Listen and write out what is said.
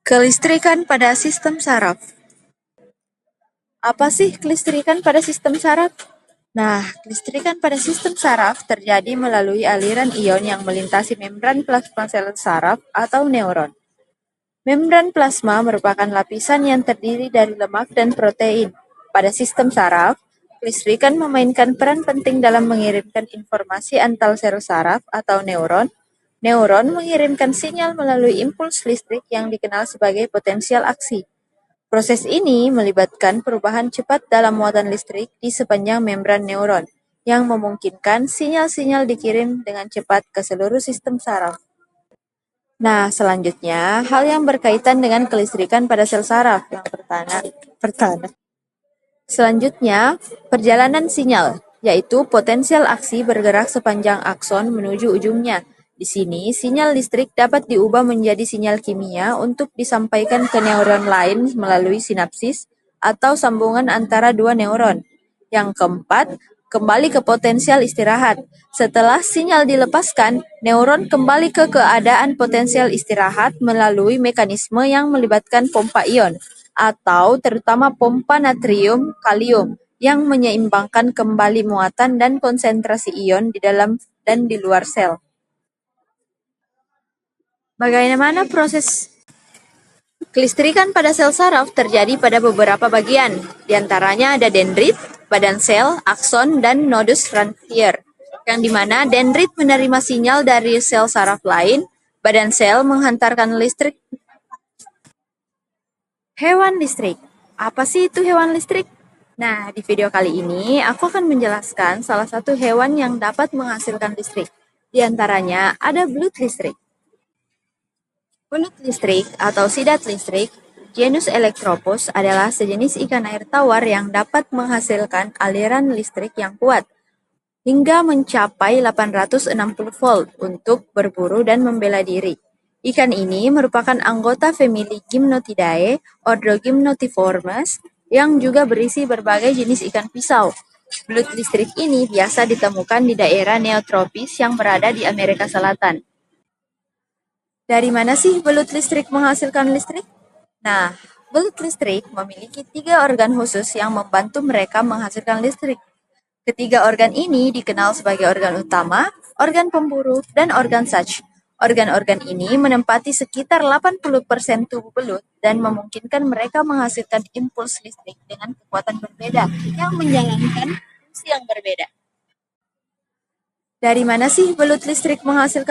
Kelistrikan pada sistem saraf. Apa sih kelistrikan pada sistem saraf? Nah, kelistrikan pada sistem saraf terjadi melalui aliran ion yang melintasi membran plasma sel saraf atau neuron. Membran plasma merupakan lapisan yang terdiri dari lemak dan protein. Pada sistem saraf, kelistrikan memainkan peran penting dalam mengirimkan informasi antar sel saraf atau neuron. Neuron mengirimkan sinyal melalui impuls listrik yang dikenal sebagai potensial aksi. Proses ini melibatkan perubahan cepat dalam muatan listrik di sepanjang membran neuron, yang memungkinkan sinyal-sinyal dikirim dengan cepat ke seluruh sistem saraf. Nah, selanjutnya, hal yang berkaitan dengan kelistrikan pada sel saraf. Yang pertama. Selanjutnya, perjalanan sinyal, yaitu potensial aksi bergerak sepanjang akson menuju ujungnya. Di sini, sinyal listrik dapat diubah menjadi sinyal kimia untuk disampaikan ke neuron lain melalui sinapsis atau sambungan antara dua neuron. Yang keempat, kembali ke potensial istirahat. Setelah sinyal dilepaskan, neuron kembali ke keadaan potensial istirahat melalui mekanisme yang melibatkan pompa ion, atau terutama pompa natrium kalium, yang menyeimbangkan kembali muatan dan konsentrasi ion di dalam dan di luar sel. Bagaimana proses kelistrikan pada sel saraf terjadi pada beberapa bagian, di antaranya ada dendrit, badan sel, akson, dan nodus Ranvier, yang dimana dendrit menerima sinyal dari sel saraf lain, badan sel menghantarkan listrik. Hewan listrik. Apa sih itu hewan listrik? Nah, di video kali ini aku akan menjelaskan salah satu hewan yang dapat menghasilkan listrik. Di antaranya ada belut listrik. Belut listrik atau sidat listrik, genus Electropus adalah sejenis ikan air tawar yang dapat menghasilkan aliran listrik yang kuat, hingga mencapai 860 volt untuk berburu dan membela diri. Ikan ini merupakan anggota famili Gymnotidae, ordo Gymnotiformes, yang juga berisi berbagai jenis ikan pisau. Belut listrik ini biasa ditemukan di daerah neotropis yang berada di Amerika Selatan. Dari mana sih belut listrik menghasilkan listrik? Nah, belut listrik memiliki 3 organ khusus yang membantu mereka menghasilkan listrik. Ketiga organ ini dikenal sebagai organ utama, organ pemburu, dan organ sach. Organ-organ ini menempati sekitar 80% tubuh belut dan memungkinkan mereka menghasilkan impuls listrik dengan kekuatan berbeda yang menjalankan fungsi yang berbeda. Dari mana sih belut listrik menghasilkan